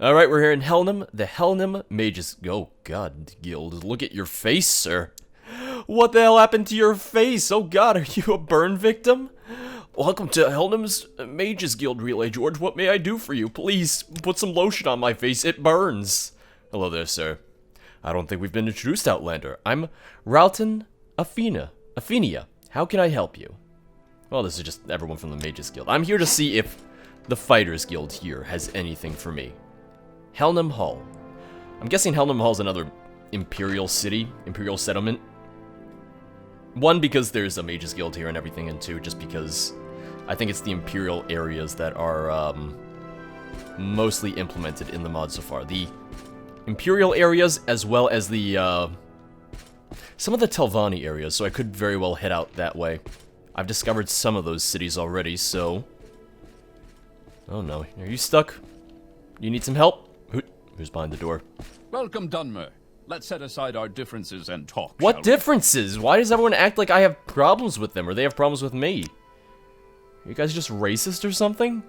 Alright, we're here in Helnum, the Helnum Mages... Oh, God, Guild, look at your face, sir. What the hell happened to your face? Oh, God, are you a burn victim? Welcome to Helnum's Mages Guild Relay, George. What may I do for you? Please, put some lotion on my face. It burns. Hello there, sir. I don't think we've been introduced, Outlander. I'm Ralton Aphenia. How can I help you? Well, this is just everyone from the Mages Guild. I'm here to see if the Fighters Guild here has anything for me. Helnum Hall. I'm guessing Helnum Hall is another Imperial city, Imperial settlement. One, because there's a Mages Guild here and everything, and two, just because I think it's the Imperial areas that are mostly implemented in the mod so far. The Imperial areas, as well as the some of the Telvanni areas, so I could very well head out that way. I've discovered some of those cities already, so... Oh no, are you stuck? You need some help? Who's behind the door? Welcome, Dunmer. Let's set aside our differences and talk. What differences? Why does everyone act like I have problems with them, or they have problems with me? Are you guys just racist or something?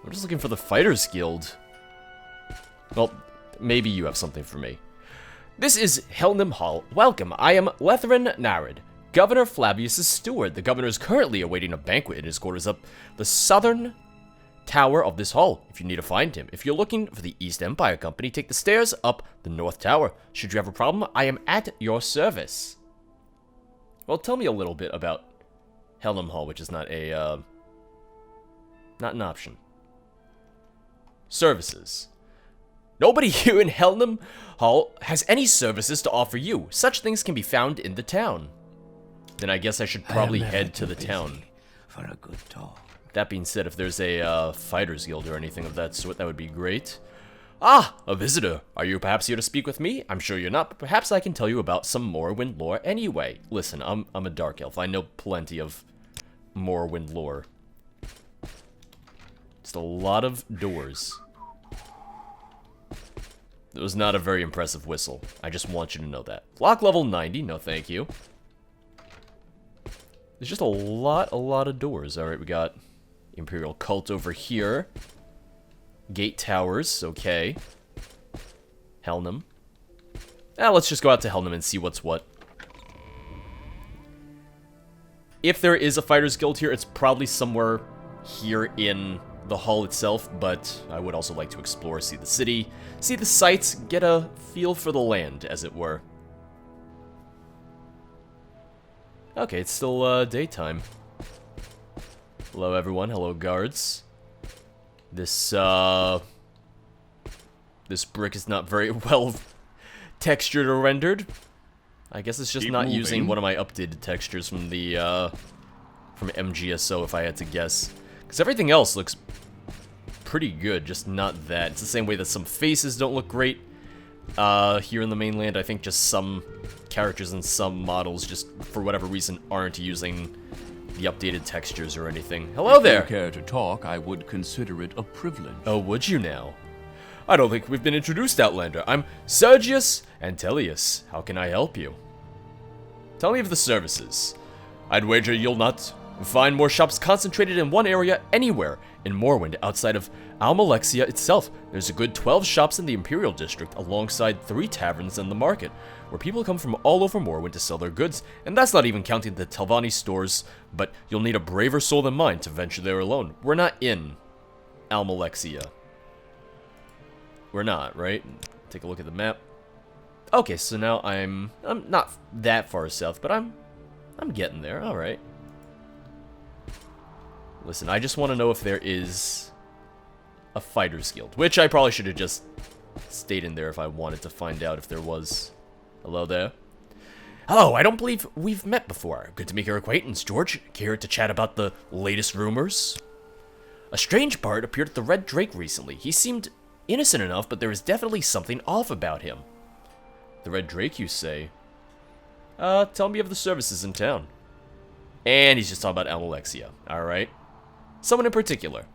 I'm just looking for the Fighters Guild. Well, maybe you have something for me. This is Helnum Hall. Welcome, I am Lethrin Narid, Governor Flavius' steward. The governor is currently awaiting a banquet in his quarters up the southern tower of this hall, if you need to find him. If you're looking for the East Empire Company, take the stairs up the North Tower. Should you have a problem, I am at your service. Well, tell me a little bit about Helnum Hall, which is not a, not an option. Services. Nobody here in Helnum Hall has any services to offer you. Such things can be found in the town. Then I guess I should probably head to the town. For a good talk. That being said, if there's a Fighters Guild or anything of that sort, that would be great. Ah, a visitor. Are you perhaps here to speak with me? I'm sure you're not, but perhaps I can tell you about some Morrowind lore anyway. Listen, I'm a Dark Elf. I know plenty of Morrowind lore. Just a lot of doors. It was not a very impressive whistle. I just want you to know that. Lock level 90, no thank you. There's just a lot of doors. Alright, we got Imperial Cult over here. Gate Towers, okay. Helnum. Let's just go out to Helnum and see what's what. If there is a Fighters Guild here, it's probably somewhere here in the hall itself, but I would also like to explore, see the city, see the sights, get a feel for the land, as it were. Okay, it's still daytime. Hello everyone, hello guards. This brick is not very well textured or rendered. I guess it's just Keep not moving. using one of my updated textures from the from MGSO, if I had to guess. Because everything else looks pretty good, just not that. It's the same way that some faces don't look great here in the mainland. I think just some characters and some models just, for whatever reason, aren't using the updated textures or anything. Hello there! If you care to talk, I would consider it a privilege. Oh, would you now? I don't think we've been introduced, Outlander. I'm Sergius Antelius. How can I help you? Tell me of the services. I'd wager you'll not find more shops concentrated in one area anywhere in Morrowind outside of Almalexia itself. There's a good 12 shops in the Imperial District alongside 3 taverns in the market, where people come from all over Morrowind to sell their goods, and that's not even counting the Telvanni stores, but you'll need a braver soul than mine to venture there alone. We're not in Almalexia. We're not, right? Take a look at the map. Okay, so now I'm not that far south, but I'm getting there. All right. Listen, I just want to know if there is a Fighters Guild, which I probably should have just stayed in there if I wanted to find out if there was. Hello there. Hello, I don't believe we've met before. Good to make your acquaintance, George. Care to chat about the latest rumors? A strange bard appeared at the Red Drake recently. He seemed innocent enough, but there is definitely something off about him. The Red Drake, you say? Tell me of the services in town. And he's just talking about Almalexia. Alright. Someone in particular.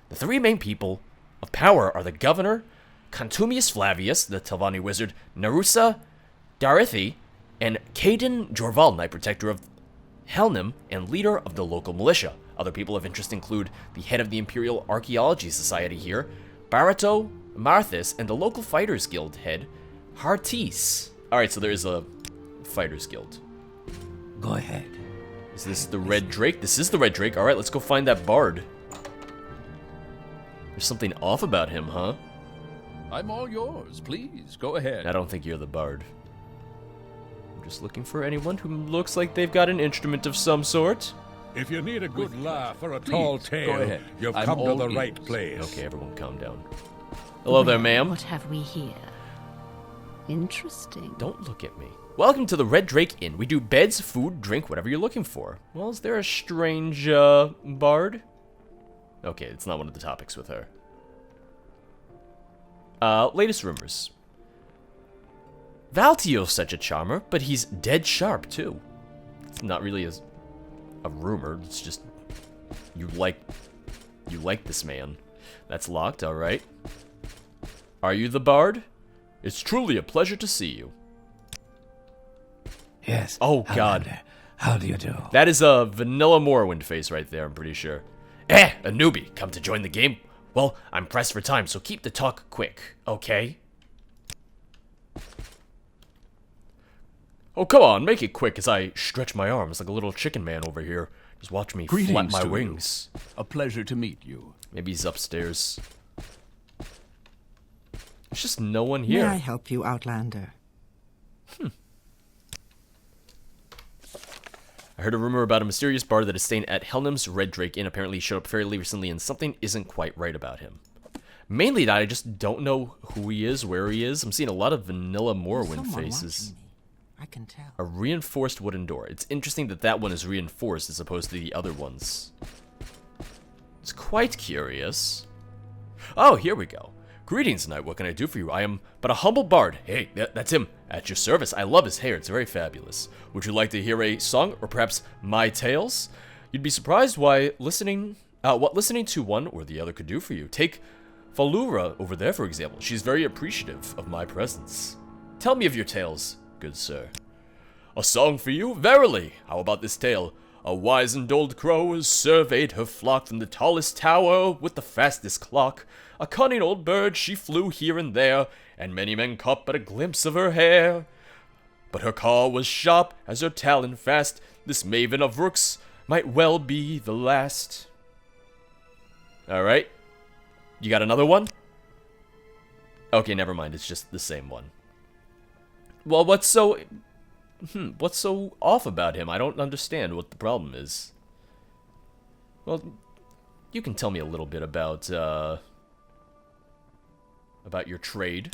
The 3 main people of power are the governor, Contumius Flavius, the Telvanni wizard, Narusa Darithi, and Caden Jorval, Knight Protector of Helnum and leader of the local militia. Other people of interest include the head of the Imperial Archaeology Society here, Barato Marthas, and the local Fighters Guild head, Hartis. Alright, so there is a Fighters Guild. Go ahead. Is this the Red Drake? This is the Red Drake. Alright, let's go find that bard. There's something off about him, huh? I'm all yours. Please, go ahead. I don't think you're the bard. I'm just looking for anyone who looks like they've got an instrument of some sort. If you need a good laugh or a Please, tall go tale, ahead. you've I'm come to all the ears. right place. Okay, everyone calm down. Hello there, ma'am. What have we here? Interesting. Don't look at me. Welcome to the Red Drake Inn. We do beds, food, drink, whatever you're looking for. Well, is there a strange, bard? Okay, it's not one of the topics with her. Latest rumors. Valtio's such a charmer, but he's dead sharp, too. It's not really a rumor, it's just... You like this man. That's locked, alright. Are you the bard? It's truly a pleasure to see you. Yes. Oh, God. Highlander, how do you do? That is a vanilla Morrowind face right there, I'm pretty sure. Eh, a newbie, come to join the game? Well, I'm pressed for time, so keep the talk quick, okay? Oh, come on, make it quick as I stretch my arms like a little chicken man over here. Just watch me flap Greetings my to you. wings. A pleasure to meet you. Maybe he's upstairs. There's just no one May I here. help you, Outlander? I heard a rumor about a mysterious bard that is staying at Helnim's Red Drake Inn. Apparently he showed up fairly recently and something isn't quite right about him. Mainly that I just don't know who he is, where he is. I'm seeing a lot of vanilla Morrowind Someone faces. watching me. I can tell. A reinforced wooden door. It's interesting that that one is reinforced as opposed to the other ones. It's quite curious. Oh, here we go. Greetings, knight. What can I do for you? I am but a humble bard. Hey, that's him. At your service. I love his hair. It's very fabulous. Would you like to hear a song or perhaps my tales? You'd be surprised what listening to one or the other could do for you. Take Falura over there, for example. She's very appreciative of my presence. Tell me of your tales, good sir. A song for you? Verily! How about this tale? A wizened old crow surveyed her flock from the tallest tower with the fastest clock. A cunning old bird, she flew here and there, and many men caught but a glimpse of her hair. But her call was sharp as her talon fast. This maven of rooks might well be the last. Alright. You got another one? Okay, never mind. It's just the same one. Well, what's so off about him? I don't understand what the problem is. Well, you can tell me a little bit about your trade.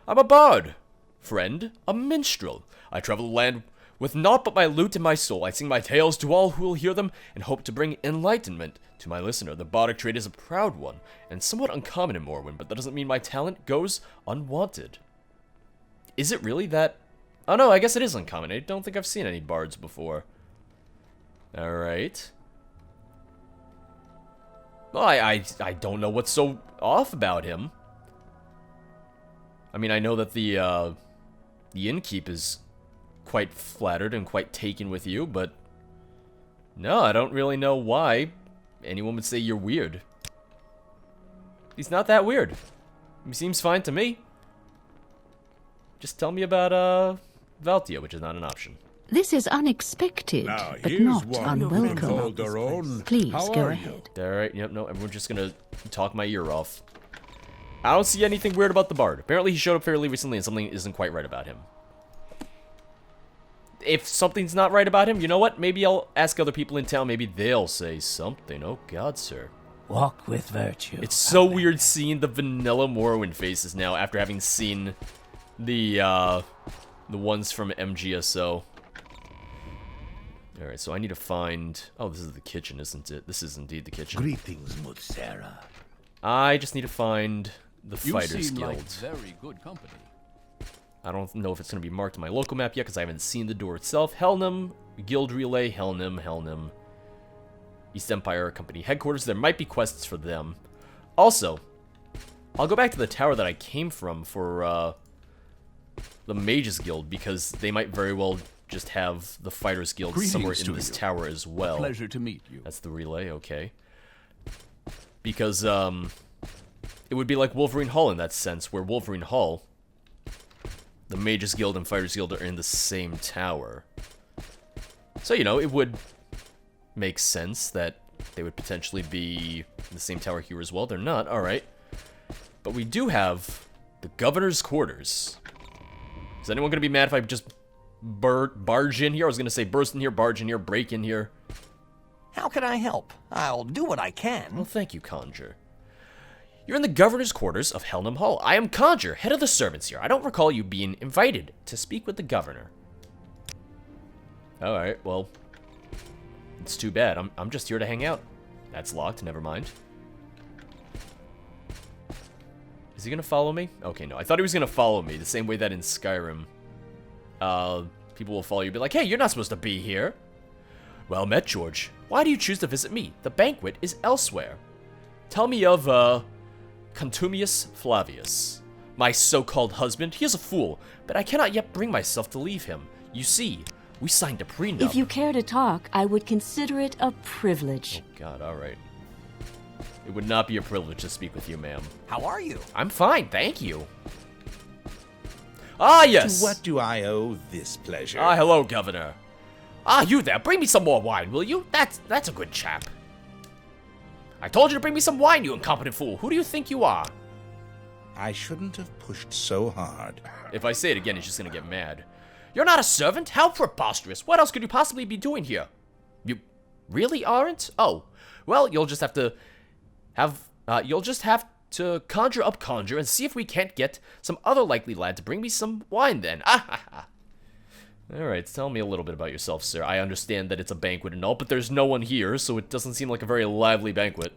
I'm a bard, friend, a minstrel. I travel the land with naught but my lute and my soul. I sing my tales to all who will hear them and hope to bring enlightenment to my listener. The bardic trade is a proud one and somewhat uncommon in Morrowind, but that doesn't mean my talent goes unwanted. Is it really that? Oh no, I guess it is uncommon. I don't think I've seen any bards before. Alright. Well, I don't know what's so off about him. I mean, I know that the innkeep is quite flattered and quite taken with you, but no, I don't really know why anyone would say you're weird. He's not that weird. He seems fine to me. Just tell me about Valtia, which is not an option. This is unexpected, Now, but here's not one who can unwelcome. hold their own. Please How go are ahead. Alright, yep, no, everyone's just gonna talk my ear off. I don't see anything weird about the bard. Apparently he showed up fairly recently and something isn't quite right about him. If something's not right about him, you know what? Maybe I'll ask other people in town. Maybe they'll say something. Oh god, sir. Walk with virtue. It's so weird seeing the vanilla Morrowind faces now after having seen the ones from MGSO. Alright, so I need to find... Oh, this is the kitchen, isn't it? This is indeed the kitchen. Greetings, Mutsera. I just need to find the You Fighters seem Guild. like very good company. I don't know if it's going to be marked on my local map yet because I haven't seen the door itself. Helnim, Guild Relay, Helnim. East Empire Company Headquarters. There might be quests for them. Also, I'll go back to the tower that I came from for the Mages Guild because they might very well just have the Fighters Guild Greetings somewhere to in this you. tower as well. Pleasure to meet you. That's the relay, okay. Because, it would be like Wolverine Hall in that sense, where Wolverine Hall, the Mages Guild and Fighters Guild are in the same tower. So, you know, it would make sense that they would potentially be in the same tower here as well. They're not, alright. But we do have the Governor's Quarters. Is anyone going to be mad if I just barge in here? I was going to say burst in here, barge in here, break in here. How can I help? I'll do what I can. Well, thank you, Conjure. You're in the Governor's Quarters of Helnham Hall. I am Conjure, head of the servants here. I don't recall you being invited to speak with the Governor. Alright, well, it's too bad. I'm just here to hang out. That's locked, never mind. Is he gonna follow me? Okay, no. I thought he was gonna follow me, the same way that in Skyrim, people will follow you and be like, hey, you're not supposed to be here. Well met, George. Why do you choose to visit me? The banquet is elsewhere. Tell me of, Contumius Flavius. My so-called husband. He is a fool, but I cannot yet bring myself to leave him. You see, we signed a prenup. If you care to talk, I would consider it a privilege. Oh, God, alright. It would not be a privilege to speak with you, ma'am. How are you? I'm fine, thank you. Ah, yes! To what do I owe this pleasure? Ah, hello, Governor. Ah, you there, bring me some more wine, will you? That's a good chap. I told you to bring me some wine, you incompetent fool. Who do you think you are? I shouldn't have pushed so hard. If I say it again, he's just gonna get mad. You're not a servant? How preposterous. What else could you possibly be doing here? You really aren't? Oh, well, you'll just have to conjure up Conjure and see if we can't get some other likely lad to bring me some wine then. Ah ha ha. Alright, tell me a little bit about yourself, sir. I understand that it's a banquet and all, but there's no one here, so it doesn't seem like a very lively banquet.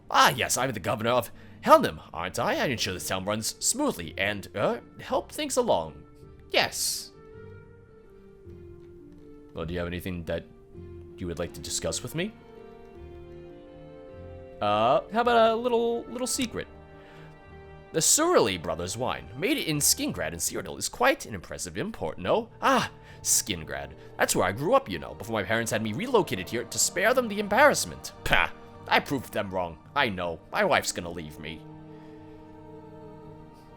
Ah, yes, I'm the governor of Helnham, aren't I? I ensure this town runs smoothly and, help things along. Yes. Well, do you have anything that you would like to discuss with me? How about a little secret? The Surly Brothers wine, made in Skingrad and Cyrodiil, is quite an impressive import, no? Ah, Skingrad. That's where I grew up, you know, before my parents had me relocated here to spare them the embarrassment. Pah, I proved them wrong. I know. My wife's gonna leave me.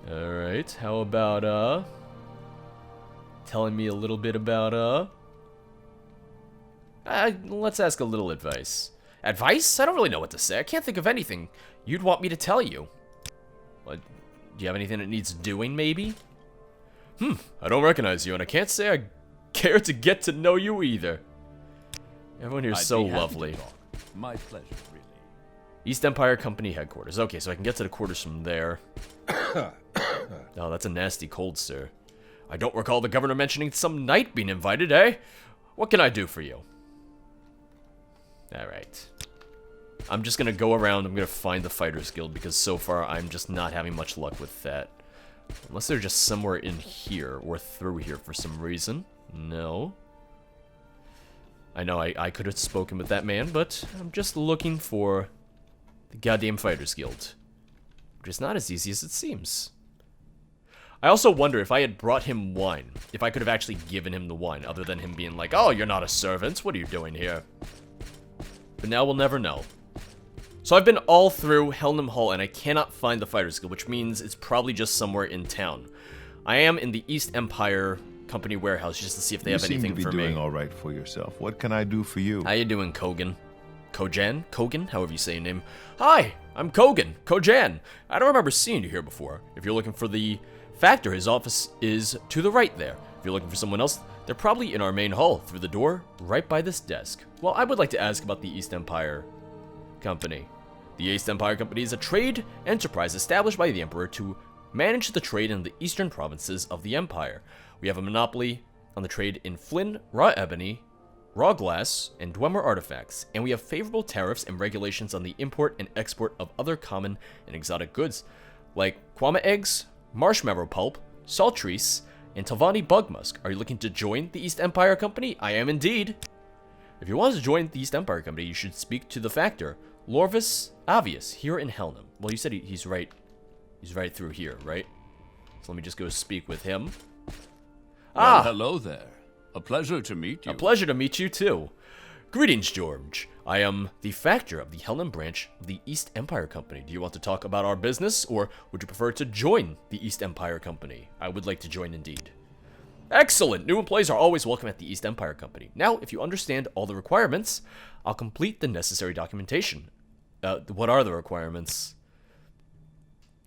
Alright, how about, telling me a little bit about, let's ask a little advice. Advice? I don't really know what to say. I can't think of anything you'd want me to tell you. What, do you have anything that needs doing, maybe? I don't recognize you, and I can't say I care to get to know you either. Everyone here's so lovely. My pleasure, really. East Empire Company headquarters. Okay, so I can get to the quarters from there. Oh, that's a nasty cold, sir. I don't recall the governor mentioning some knight being invited, eh? What can I do for you? Alright. I'm just gonna go around, I'm gonna find the Fighters Guild, because so far I'm just not having much luck with that. Unless they're just somewhere in here, or through here for some reason. No. I know I could have spoken with that man, but I'm just looking for the goddamn Fighters Guild. Which is not as easy as it seems. I also wonder if I had brought him wine, if I could have actually given him the wine, other than him being like, oh, you're not a servant, what are you doing here? But now we'll never know. So I've been all through Helnham Hall, and I cannot find the Fighters Guild, which means it's probably just somewhere in town. I am in the East Empire Company warehouse just to see if they have anything for me. You seem to be doing all right for yourself. What can I do for you? How you doing, Kogan? Kojan? Kogan? However you say your name. Hi, I'm Kogan. Kojan. I don't remember seeing you here before. If you're looking for the Factor, his office is to the right there. If you're looking for someone else, they're probably in our main hall, through the door, right by this desk. Well, I would like to ask about the East Empire Company. The East Empire Company is a trade enterprise established by the Emperor to manage the trade in the eastern provinces of the Empire. We have a monopoly on the trade in Flynn, raw ebony, raw glass, and Dwemer artifacts, and we have favorable tariffs and regulations on the import and export of other common and exotic goods, like kwama eggs, marshmallow pulp, saltreese, and Talvani bug musk. Are you looking to join the East Empire Company? I am indeed. If you want to join the East Empire Company, you should speak to the Factor, Lorvis Avius, here in Helnham. Well, you said he's right through here, right? So let me just go speak with him. Well, hello there. A pleasure to meet you. A pleasure to meet you, too. Greetings, George. I am the factor of the Helnum branch of the East Empire Company. Do you want to talk about our business, or would you prefer to join the East Empire Company? I would like to join indeed. Excellent! New employees are always welcome at the East Empire Company. Now, if you understand all the requirements, I'll complete the necessary documentation. What are the requirements?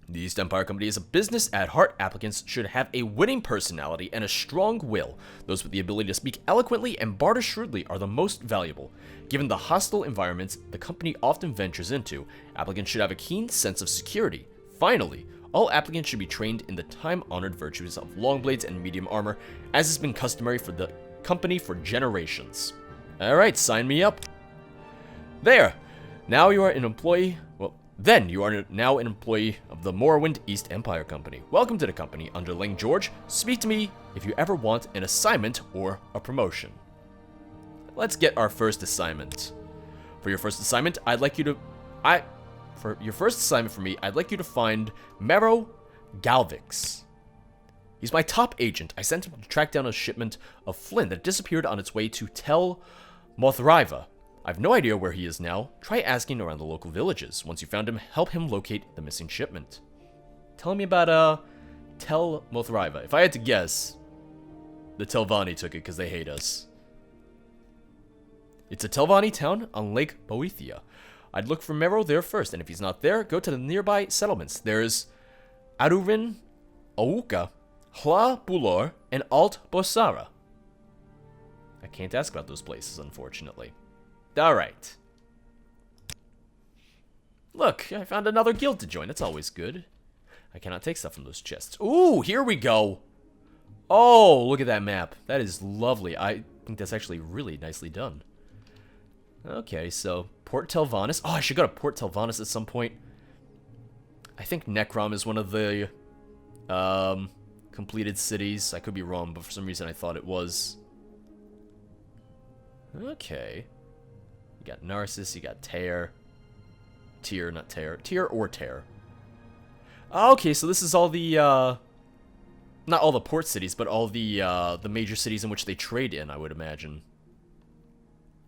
The East Empire Company is a business at heart. Applicants should have a winning personality and a strong will. Those with the ability to speak eloquently and barter shrewdly are the most valuable. Given the hostile environments the company often ventures into, applicants should have a keen sense of security. Finally, all applicants should be trained in the time-honored virtues of long blades and medium armor, as has been customary for the company for generations. Alright, sign me up. There! Now you are an employee... Then you are now an employee of the Morrowind East Empire Company. Welcome to the company, underling George. Speak to me if you ever want an assignment or a promotion. Let's get our first assignment. For your first assignment, I'd like you to... For your first assignment for me, I'd like you to find Mero Galvix. He's my top agent. I sent him to track down a shipment of flint that disappeared on its way to Tel Mothriva. I've no idea where he is now. Try asking around the local villages. Once you found him, help him locate the missing shipment. Tell me about, Tel Mothriva. If I had to guess, the Telvanni took it because they hate us. It's a Telvanni town on Lake Boethia. I'd look for Mero there first, and if he's not there, go to the nearby settlements. There's Arurin, Ouka, Hla Bulor, and Alt Bosara. I can't ask about those places, unfortunately. Alright. Look, I found another guild to join. That's always good. I cannot take stuff from those chests. Ooh, here we go. Oh, look at that map. That is lovely. I think that's actually really nicely done. Okay, so Port Telvannis. Oh, I should go to Port Telvannis at some point. I think Necrom is one of the completed cities. I could be wrong, but for some reason I thought it was. Okay. You got Narcissus, you got Tyr. Tyr, not Tyr. Tyr or Tyr. Okay, so this is all the, not all the port cities, but all the major cities in which they trade in, I would imagine.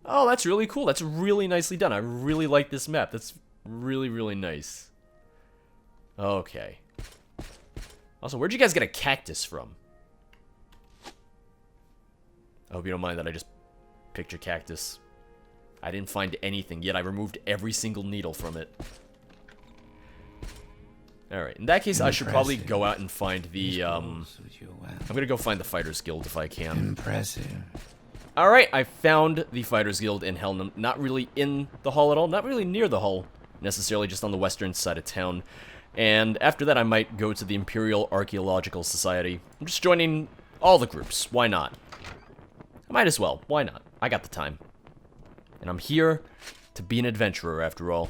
Oh, that's really cool. That's really nicely done. I really like this map. That's really, really nice. Okay. Also, where'd you guys get a cactus from? I hope you don't mind that I just picked your cactus. I didn't find anything, yet I removed every single needle from it. Alright, in that case, I should probably go out and find the, I'm gonna go find the Fighters Guild if I can. Impressive. Alright, I found the Fighters Guild in Helnum. Not really in the hall at all, not really near the hall, necessarily just on the western side of town. And after that, I might go to the Imperial Archaeological Society. I'm just joining all the groups, why not? I might as well, why not? I got the time. And I'm here to be an adventurer, after all.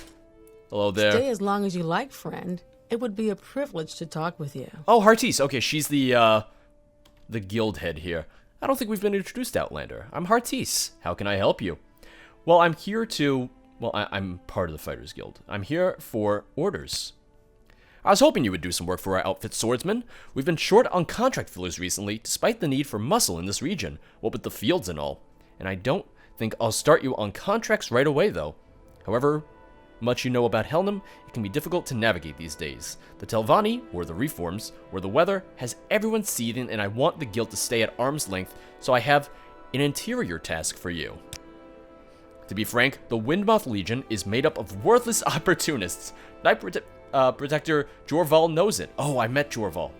Hello there. Stay as long as you like, friend. It would be a privilege to talk with you. Oh, Heartis. Okay, she's the guild head here. I don't think we've been introduced, Outlander. I'm Heartis. How can I help you? Well, I'm here to... Well, I'm part of the Fighters Guild. I'm here for orders. I was hoping you would do some work for our outfit swordsman. We've been short on contract fillers recently, despite the need for muscle in this region, what with the fields and all. And I don't think I'll start you on contracts right away, though. However much you know about Helnum, it can be difficult to navigate these days. The Telvanni, or the Reforms, where the weather has everyone seething, and I want the guild to stay at arm's length, so I have an interior task for you. To be frank, the Windmoth Legion is made up of worthless opportunists. Knight Protector Jorval knows it. Oh, I met Jorval.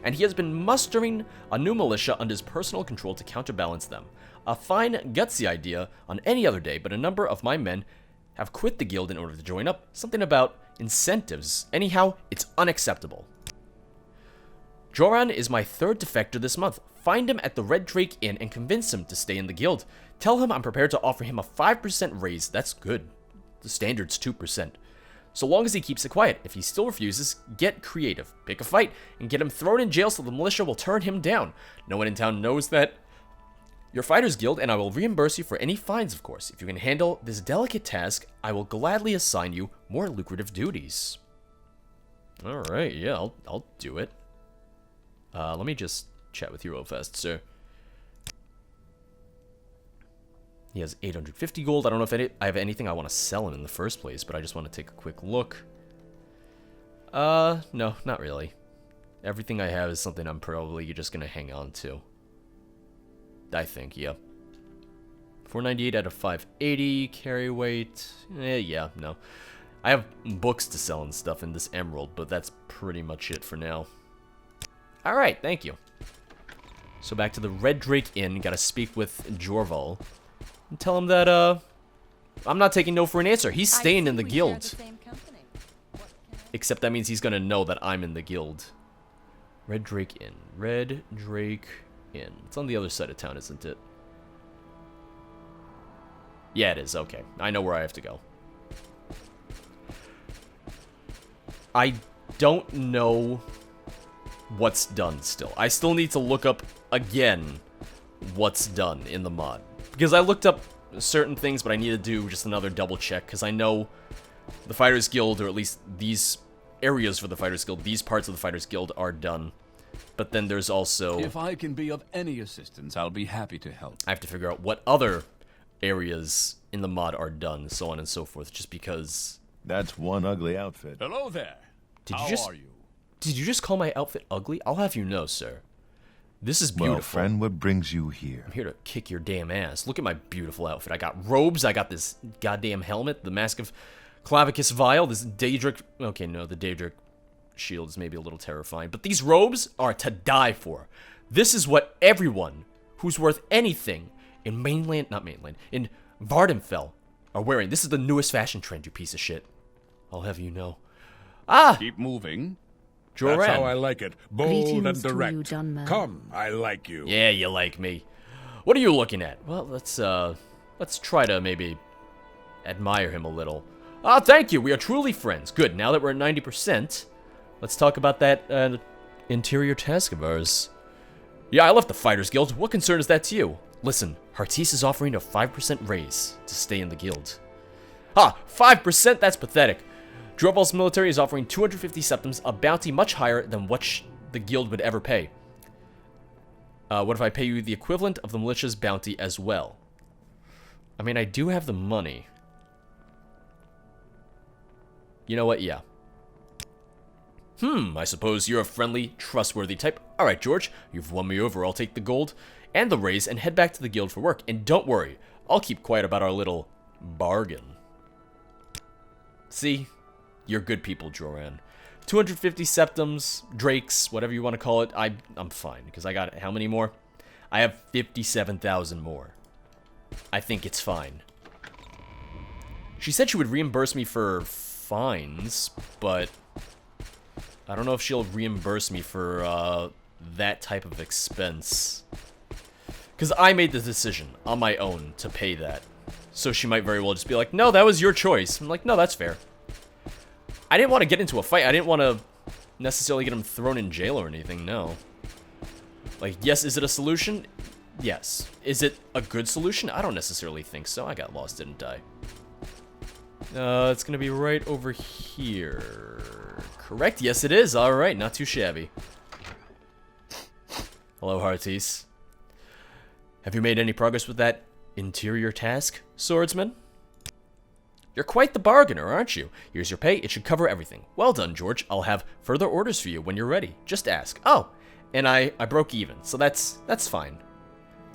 And he has been mustering a new militia under his personal control to counterbalance them. A fine, gutsy idea on any other day, but a number of my men have quit the guild in order to join up. Something about incentives. Anyhow, it's unacceptable. Joran is my third defector this month. Find him at the Red Drake Inn and convince him to stay in the guild. Tell him I'm prepared to offer him a 5% raise. That's good. The standard's 2%. So long as he keeps it quiet. If he still refuses, get creative. Pick a fight and get him thrown in jail so the militia will turn him down. No one in town knows that your Fighters Guild, and I will reimburse you for any fines, of course. If you can handle this delicate task, I will gladly assign you more lucrative duties. Alright, yeah, I'll do it. Let me just chat with you real fast, sir. He has 850 gold. I don't know if I have anything I want to sell him in the first place, but I just want to take a quick look. No, not really. Everything I have is something I'm probably just going to hang on to. I think, yeah. 498 out of 580. Carry weight. Yeah, no. I have books to sell and stuff in this emerald, but that's pretty much it for now. Alright, thank you. So back to the Red Drake Inn. Gotta speak with Jorval. And tell him that, I'm not taking no for an answer. He's staying in the guild. Except that means he's gonna know that I'm in the guild. Red Drake Inn. Red Drake Inn. It's on the other side of town, isn't it? Yeah, it is. Okay. I know where I have to go. I don't know what's done still. I still need to look up again what's done in the mod. Because I looked up certain things, but I need to do just another double check. Because I know the Fighters Guild, or at least these areas for the Fighters Guild, these parts of the Fighters Guild are done. But then there's also... If I can be of any assistance, I'll be happy to help. I have to figure out what other areas in the mod are done, so on and so forth, just because... That's one ugly outfit. Hello there. How are you? Did you just call my outfit ugly? I'll have you know, sir. This is beautiful. Well, friend, what brings you here? I'm here to kick your damn ass. Look at my beautiful outfit. I got robes, I got this goddamn helmet, the Mask of Clavicus Vial, this Daedric... Okay, no, the Daedric shield is maybe a little terrifying, but these robes are to die for. This is what everyone who's worth anything in in Vardenfell are wearing. This is the newest fashion trend, you piece of shit. I'll have you know. Ah! Keep moving. Joran. That's how I like it. Bold Greetings and to you, direct. John Man. Come, I like you. Yeah, you like me. What are you looking at? Well, let's try to maybe admire him a little. Ah, thank you. We are truly friends. Good. Now that we're at 90%, let's talk about that interior task of ours. Yeah, I left the Fighters Guild. What concern is that to you? Listen, Hartis is offering a 5% raise to stay in the guild. Ah, 5%? That's pathetic. Droval's military is offering 250 septims, a bounty much higher than what the guild would ever pay. What if I pay you the equivalent of the militia's bounty as well? I mean, I do have the money. You know what? Yeah. I suppose you're a friendly, trustworthy type. Alright, George, you've won me over. I'll take the gold and the raise and head back to the guild for work. And don't worry, I'll keep quiet about our little bargain. See? You're good people, Joran. 250 septims, drakes, whatever you want to call it. I'm fine, because I got how many more? I have 57,000 more. I think it's fine. She said she would reimburse me for fines, but I don't know if she'll reimburse me for that type of expense. Because I made the decision on my own to pay that. So she might very well just be like, no, that was your choice. I'm like, no, that's fair. I didn't want to get into a fight. I didn't want to necessarily get him thrown in jail or anything, no. Like, yes, is it a solution? Yes. Is it a good solution? I don't necessarily think so. I got lost, didn't I? It's going to be right over here. Correct? Yes, it is. All right, not too shabby. Hello, Hartis. Have you made any progress with that interior task, swordsman? You're quite the bargainer, aren't you? Here's your pay. It should cover everything. Well done, George. I'll have further orders for you when you're ready. Just ask. Oh, and I broke even, so that's fine.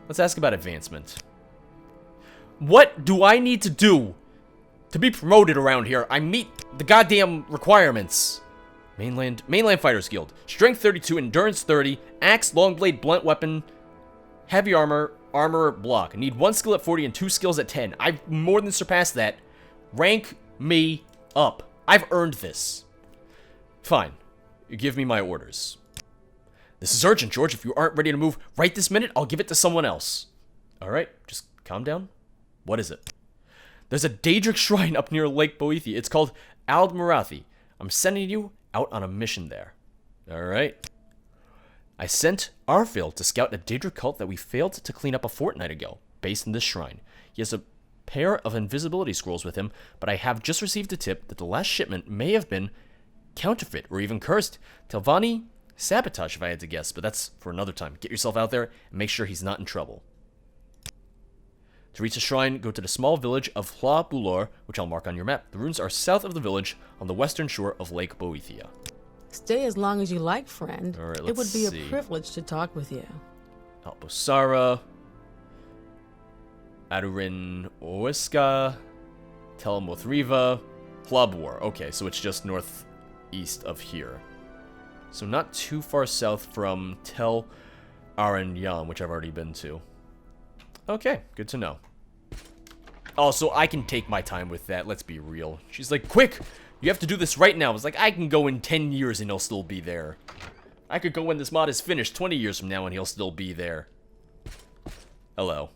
Let's ask about advancement. What do I need to do to be promoted around here? I meet the goddamn requirements. Mainland Fighters Guild. Strength 32, Endurance 30, Axe, Long Blade, Blunt Weapon, Heavy Armor, Armor, Block. I need 1 skill at 40 and 2 skills at 10. I've more than surpassed that. Rank me up. I've earned this. Fine. You give me my orders. This is urgent, George. If you aren't ready to move right this minute, I'll give it to someone else. Alright, just calm down. What is it? There's a Daedric shrine up near Lake Boethi. It's called Aldmarathi. I'm sending you out on a mission there. Alright. I sent Arfil to scout a Daedric cult that we failed to clean up a fortnight ago, based in this shrine. He has a pair of invisibility scrolls with him, but I have just received a tip that the last shipment may have been counterfeit or even cursed. Telvanni sabotage, if I had to guess, but that's for another time. Get yourself out there and make sure he's not in trouble. To reach the shrine, go to the small village of Hla Bulor, which I'll mark on your map. The ruins are south of the village on the western shore of Lake Boethia. Stay as long as you like, friend. All right, it would let's be see. a privilege to talk with you. Albosara, Adurin Oiska, Telmothriva, Hlabwar. Okay, so it's just northeast of here. So not too far south from Tel Aranyan, which I've already been to. Okay, good to know. Also, I can take my time with that, let's be real. She's like, quick! You have to do this right now. I was like, I can go in 10 years and he'll still be there. I could go when this mod is finished 20 years from now and he'll still be there. Hello.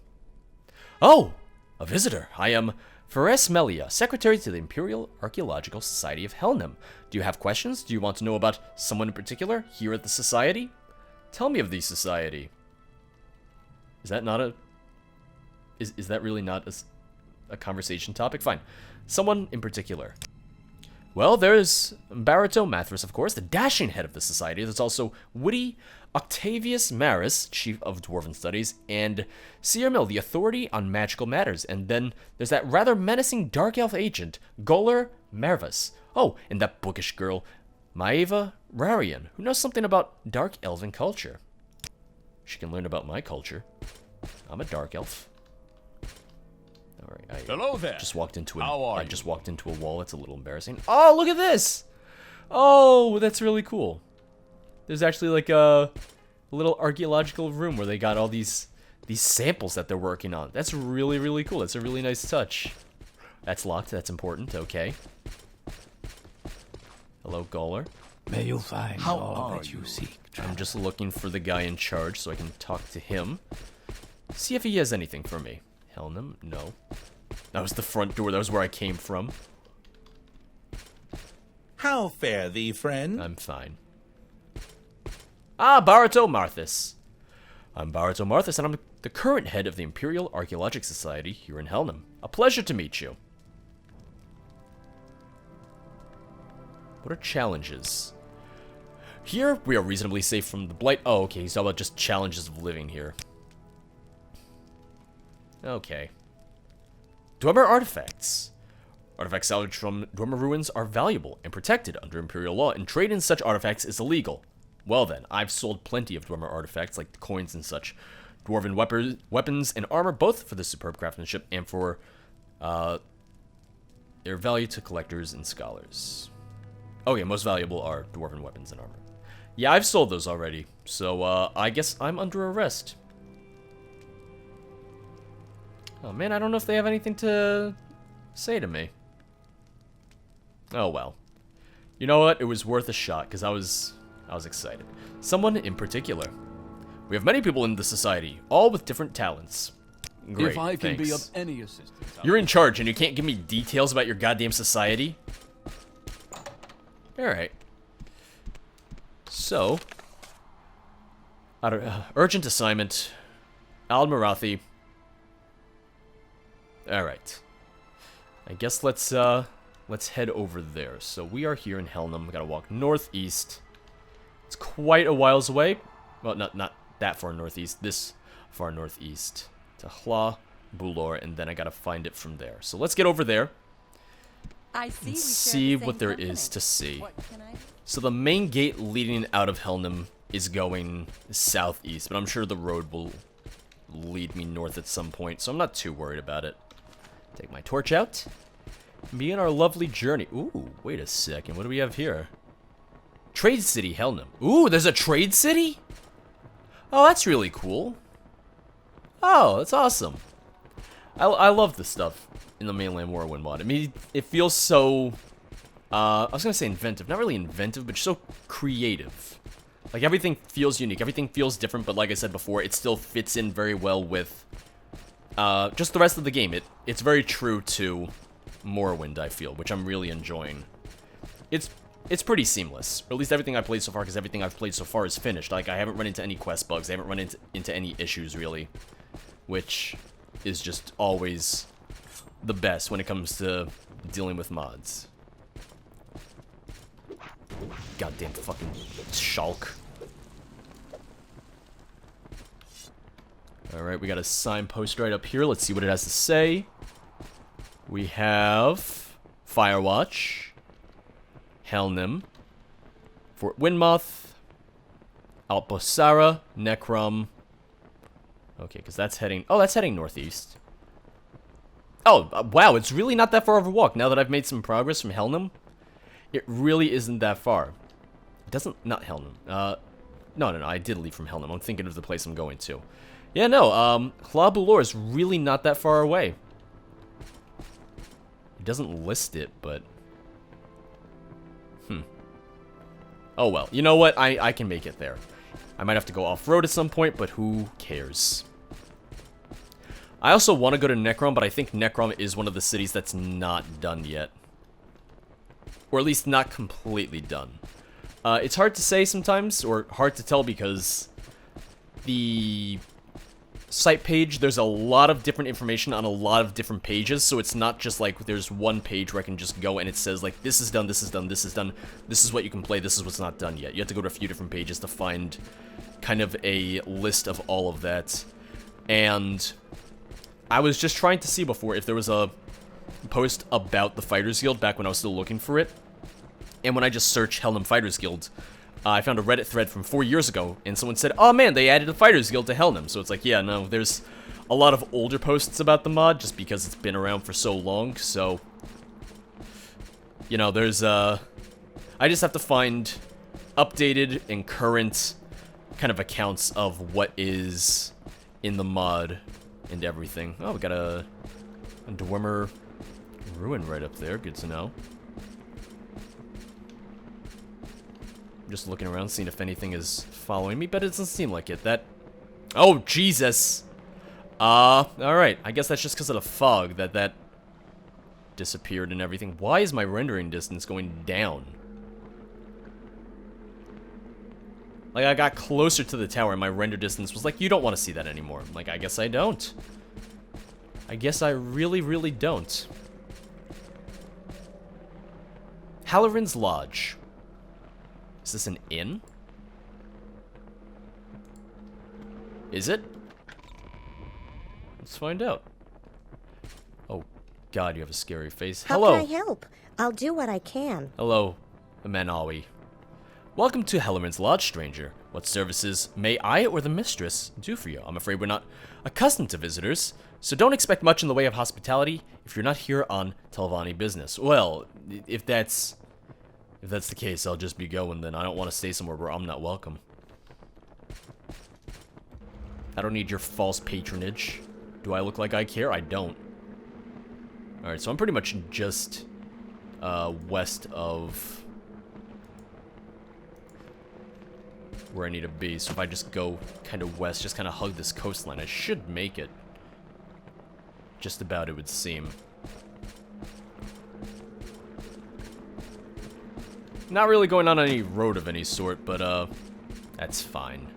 Oh! A visitor. I am Fares Melia, Secretary to the Imperial Archaeological Society of Helnum. Do you have questions? Do you want to know about someone in particular here at the Society? Tell me of the Society. Is that not a... Is that really not a conversation topic? Fine. Someone in particular. Well, there's Barito Mathras, of course, the dashing head of the Society. There's also witty Octavius Maris, Chief of Dwarven Studies, and Siermil, the authority on magical matters. And then there's that rather menacing Dark Elf agent, Goler Mervas. Oh, and that bookish girl, Maeva Rarian, who knows something about Dark Elven culture. She can learn about my culture. I'm a Dark Elf. Alright, Hello there. Just walked into How are I you? just walked into a wall. That's a little embarrassing. Oh, look at this! Oh, that's really cool. There's actually like a little archaeological room where they got all these samples that they're working on. That's really, really cool. That's a really nice touch. That's locked. That's important. Okay. Hello, Gawler. May you find How all are that you you? seek. I'm just looking for the guy in charge so I can talk to him. See if he has anything for me. Helnum? No. That was the front door. That was where I came from. How fare thee, friend? I'm fine. Ah, Barito Marthas. I'm Barito Marthas, and I'm the current head of the Imperial Archaeologic Society here in Helnum. A pleasure to meet you. What are challenges? Here, we are reasonably safe from the blight. Oh, okay, he's talking about just challenges of living here. Okay. Dwemer artifacts. Artifacts salvaged from Dwemer ruins are valuable and protected under Imperial law, and trade in such artifacts is illegal. Well then, I've sold plenty of Dwemer artifacts, like coins and such. Dwarven weapons and armor, both for the superb craftsmanship and for their value to collectors and scholars. Oh yeah, most valuable are Dwarven weapons and armor. Yeah, I've sold those already, so I guess I'm under arrest. Oh man, I don't know if they have anything to say to me. Oh well. You know what? It was worth a shot, because I was excited. Someone in particular. We have many people in the society, all with different talents. Great, If I can be of thanks. any assistance, You're in charge, and you can't give me details about your goddamn society? Alright. So. Urgent assignment. Al-Marathi. Alright. I guess let's head over there. So we are here in Helnum. We gotta walk northeast. It's quite a whiles away. Well, not that far northeast. This far northeast. To Hla Bulor, and then I gotta find it from there. So let's get over there. I see. And see what there is to see. So the main gate leading out of Helnum is going southeast, but I'm sure the road will lead me north at some point, so I'm not too worried about it. Take my torch out. Begin our lovely journey. Ooh, wait a second. What do we have here? Trade City, Helnum. Ooh, there's a trade city? Oh, that's really cool. Oh, that's awesome. I love this stuff in the mainland Morrowind mod. I mean, it feels so... I was gonna say inventive. Not really inventive, but so creative. Like, everything feels unique. Everything feels different, but like I said before, it still fits in very well with... just the rest of the game. It's very true to Morrowind, I feel, which I'm really enjoying. It's pretty seamless. Or at least everything I've played so far, because everything I've played so far is finished. Like, I haven't run into any quest bugs. I haven't run into any issues, really. Which is just always the best when it comes to dealing with mods. Goddamn fucking shulk. Alright, we got a signpost right up here. Let's see what it has to say. We have Firewatch, Helnim, Fort Windmoth, Altbosara, Necrom. Okay, because that's heading... Oh, that's heading northeast. Oh, wow, it's really not that far of a walk. Now that I've made some progress from Helnim, it really isn't that far. It doesn't... Not Helnim. No, I did leave from Helnim. I'm thinking of the place I'm going to. Yeah, no, Cla Bulor is really not that far away. It doesn't list it, but... Oh, well. You know what? I can make it there. I might have to go off-road at some point, but who cares? I also want to go to Necrom, but I think Necrom is one of the cities that's not done yet. Or at least not completely done. It's hard to say sometimes, or hard to tell because the site page, there's a lot of different information on a lot of different pages, so it's not just like there's one page where I can just go and it says like this is done, this is done, this is done, this is what you can play, this is what's not done yet. You have to go to a few different pages to find kind of a list of all of that. And I was just trying to see before if there was a post about the Fighters Guild back when I was still looking for it. And when I just searched Helnim Fighters Guild, I found a Reddit thread from 4 years ago, and someone said, oh man, they added a Fighters Guild to Helnim. So it's like, yeah, no, there's a lot of older posts about the mod, just because it's been around for so long, so... You know, there's, I just have to find updated and current kind of accounts of what is in the mod and everything. Oh, we got a Dwemer ruin right up there, good to know. Just looking around, seeing if anything is following me, but it doesn't seem like it. That... Oh, Jesus! Alright. I guess that's just because of the fog that disappeared and everything. Why is my rendering distance going down? Like, I got closer to the tower and my render distance was like, you don't want to see that anymore. I'm like, I guess I don't. I guess I really, really don't. Halloran's Lodge. Is this an inn? Is it? Let's find out. Oh, God, you have a scary face. Hello. How can I help? I'll do what I can. Hello, Manawi. Welcome to Halloran's Lodge, stranger. What services may I or the mistress do for you? I'm afraid we're not accustomed to visitors, so don't expect much in the way of hospitality if you're not here on Telvanni business. Well, if that's the case, I'll just be going then. I don't want to stay somewhere where I'm not welcome. I don't need your false patronage. Do I look like I care? I don't. Alright, so I'm pretty much just west of where I need to be. So if I just go kind of west, just kind of hug this coastline, I should make it. Just about, it would seem. Not really going on any road of any sort, but, that's fine.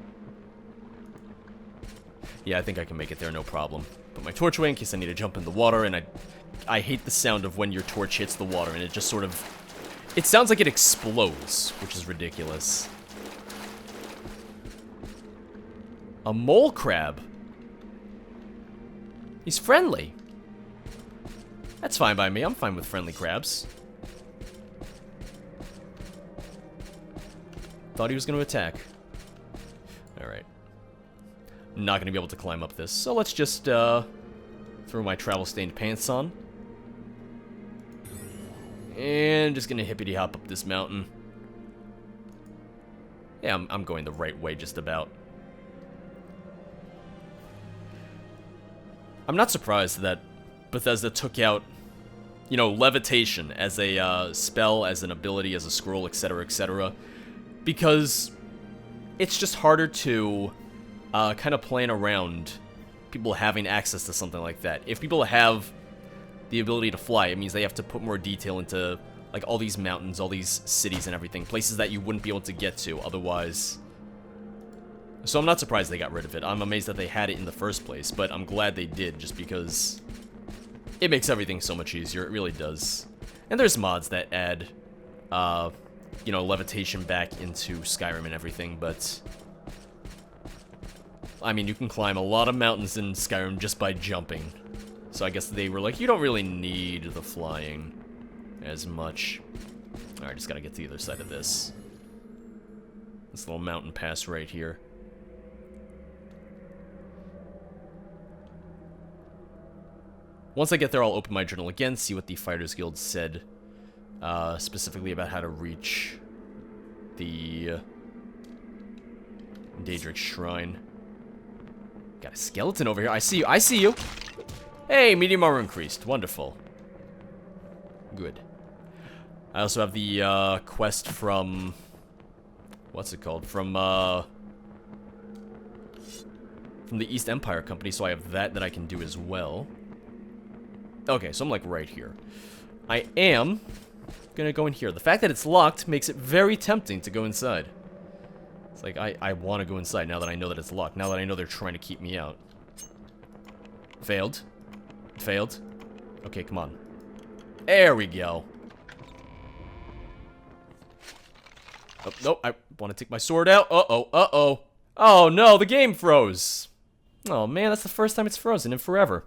Yeah, I think I can make it there, no problem. Put my torch away in case I need to jump in the water, and I hate the sound of when your torch hits the water, and it just sort of... It sounds like it explodes, which is ridiculous. A mole crab? He's friendly. That's fine by me, I'm fine with friendly crabs. Thought he was going to attack. Alright. Not going to be able to climb up this, so let's just throw my travel-stained pants on. And just going to hippity-hop up this mountain. Yeah, I'm going the right way just about. I'm not surprised that Bethesda took out, you know, levitation as a spell, as an ability, as a scroll, etc., etc., because it's just harder to kind of plan around people having access to something like that. If people have the ability to fly, it means they have to put more detail into like all these mountains, all these cities and everything, places that you wouldn't be able to get to otherwise. So I'm not surprised they got rid of it. I'm amazed that they had it in the first place, but I'm glad they did just because it makes everything so much easier. It really does. And there's mods that add you know, levitation back into Skyrim and everything, but I mean, you can climb a lot of mountains in Skyrim just by jumping. So I guess they were like, you don't really need the flying as much. Alright, just gotta get to the other side of this. This little mountain pass right here. Once I get there, I'll open my journal again, see what the Fighters Guild said, specifically about how to reach the Daedric Shrine. Got a skeleton over here. I see you. I see you. Hey, medium armor increased. Wonderful. Good. I also have the quest from... What's it called? From the East Empire Company, so I have that I can do as well. Okay, so I'm like right here. I am gonna go in here. The fact that it's locked makes it very tempting to go inside. It's like, I want to go inside now that I know that it's locked. Now that I know they're trying to keep me out. Failed. Failed. Okay, come on. There we go. Oh, no, I want to take my sword out. Uh-oh, uh-oh. Oh, no, the game froze. Oh, man, that's the first time it's frozen in forever.